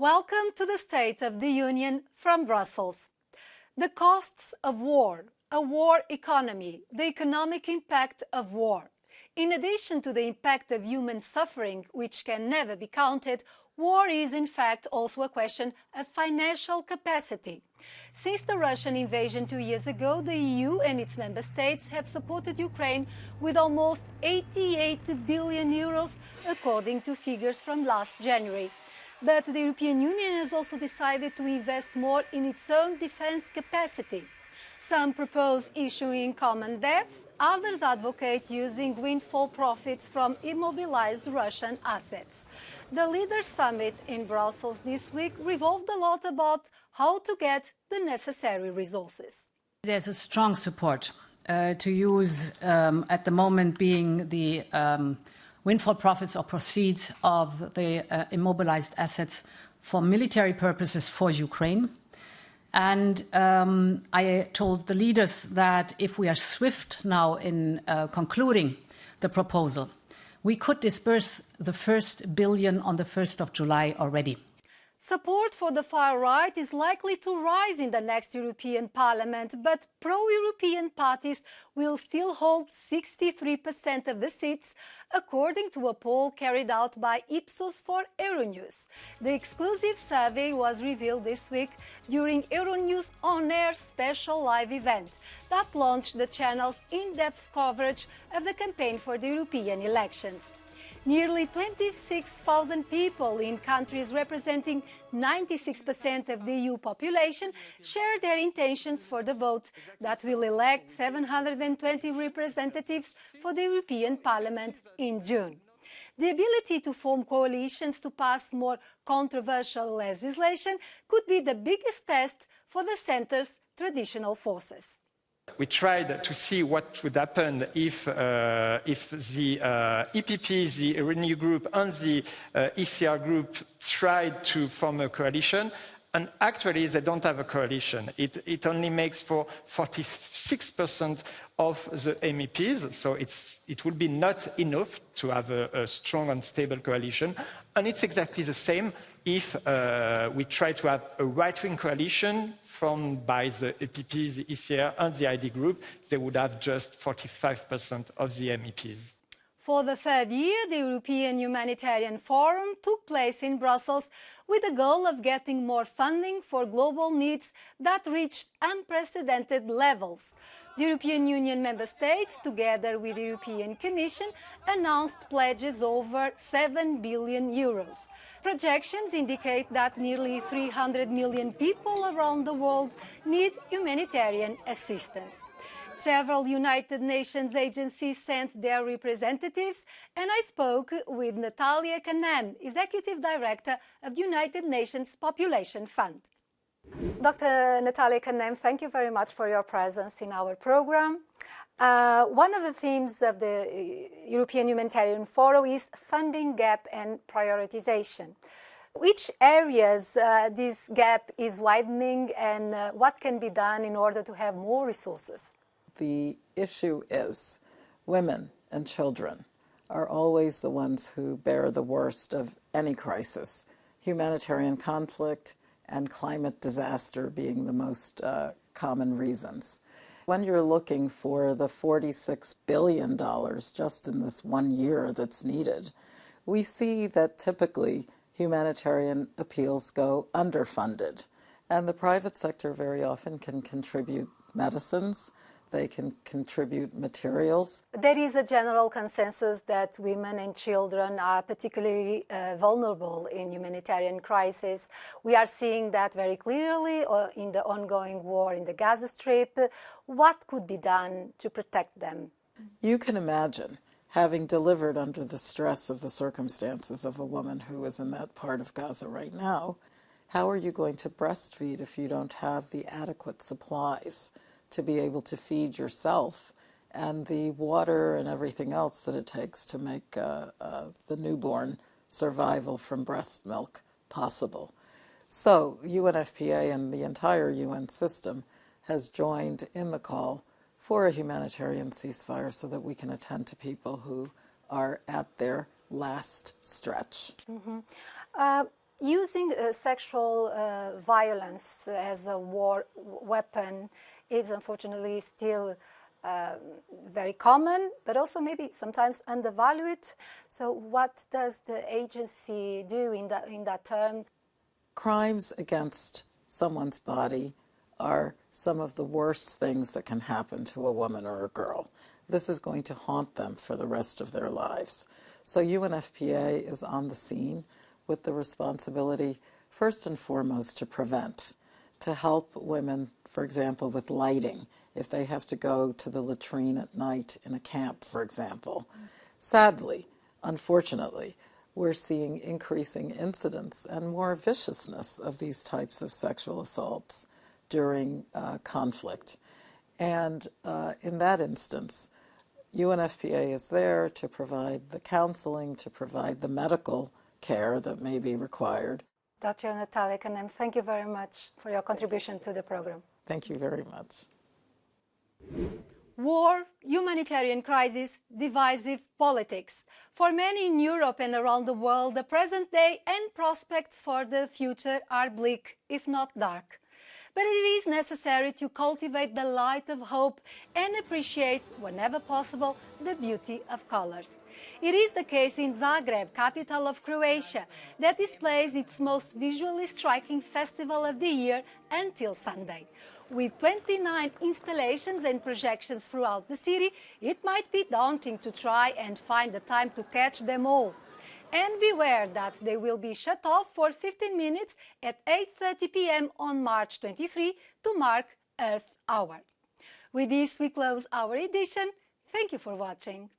Welcome to the State of the Union from Brussels. The costs of war, a war economy, the economic impact of war. In addition to the impact of human suffering, which can never be counted, war is in fact also a question of financial capacity. Since the Russian invasion 2 years ago, the EU and its member states have supported Ukraine with almost 88 billion euros, according to figures from last January. But the European Union has also decided to invest more in its own defense capacity. Some propose issuing common debt, others advocate using windfall profits from immobilized Russian assets. The Leaders' Summit in Brussels this week revolved a lot about how to get the necessary resources. There's a strong support to use, at the moment, being the windfall profits or proceeds of the immobilized assets for military purposes for Ukraine. And I told the leaders that if we are swift now in concluding the proposal, we could disburse the first billion on the 1st of July already. Support for the far right is likely to rise in the next European Parliament, but pro-European parties will still hold 63% of the seats, according to a poll carried out by Ipsos for Euronews. The exclusive survey was revealed this week during Euronews on-air special live event that launched the channel's in-depth coverage of the campaign for the European elections. Nearly 26,000 people in countries representing 96% of the EU population shared their intentions for the vote that will elect 720 representatives for the European Parliament in June. The ability to form coalitions to pass more controversial legislation could be the biggest test for the centre's traditional forces. We tried to see what would happen if the EPP, the Renew Group, and the ECR Group tried to form a coalition, and actually they don't have a coalition. It only makes for 46% of the MEPs, so it would be not enough to have a strong and stable coalition, and it's exactly the same if we try to have a right-wing coalition formed by the EPP, the ECR and the ID group. They would have just 45% of the MEPs. For the third year, the European Humanitarian Forum took place in Brussels with the goal of getting more funding for global needs that reached unprecedented levels. The European Union member states, together with the European Commission, announced pledges over 7 billion euros. Projections indicate that nearly 300 million people around the world need humanitarian assistance. Several United Nations agencies sent their representatives, and I spoke with Natalia Kanem, Executive Director of the United Nations Population Fund. Dr. Natalia Kanem, thank you very much for your presence in our program. One of the themes of the European Humanitarian Forum is funding gap and prioritization. Which areas this gap is widening, and what can be done in order to have more resources? The issue is women and children are always the ones who bear the worst of any crisis, humanitarian conflict and climate disaster being the most common reasons. When you're looking for the $46 billion just in this 1 year that's needed, we see that typically humanitarian appeals go underfunded, and the private sector very often can contribute medicines. They can contribute materials. There is a general consensus that women and children are particularly vulnerable in humanitarian crisis. We are seeing that very clearly in the ongoing war in the Gaza Strip. What could be done to protect them? You can imagine, having delivered under the stress of the circumstances of a woman who is in that part of Gaza right now, how are you going to breastfeed if you don't have the adequate supplies to be able to feed yourself and the water and everything else that it takes to make the newborn survival from breast milk possible? So UNFPA and the entire UN system has joined in the call for a humanitarian ceasefire so that we can attend to people who are at their last stretch. Mm-hmm. Using sexual violence as a war weapon is unfortunately still very common, but also maybe sometimes undervalued. So what does the agency do in that term? Crimes against someone's body are some of the worst things that can happen to a woman or a girl. This is going to haunt them for the rest of their lives. So UNFPA is on the scene with the responsibility, first and foremost, to prevent, to help women, for example, with lighting, if they have to go to the latrine at night in a camp, for example. Sadly, unfortunately, we're seeing increasing incidents and more viciousness of these types of sexual assaults during conflict. And in that instance, UNFPA is there to provide the counseling, to provide the medical care that may be required. Dr. Natalia Kanem, thank you very much for your contribution to the program. Thank you very much. War, humanitarian crisis, divisive politics. For many in Europe and around the world, the present day and prospects for the future are bleak, if not dark. But it is necessary to cultivate the light of hope and appreciate, whenever possible, the beauty of colors. It is the case in Zagreb, capital of Croatia, that displays its most visually striking festival of the year until Sunday. With 29 installations and projections throughout the city, it might be daunting to try and find the time to catch them all. And beware that they will be shut off for 15 minutes at 8:30 p.m. on March 23 to mark Earth Hour. With this, we close our edition. Thank you for watching.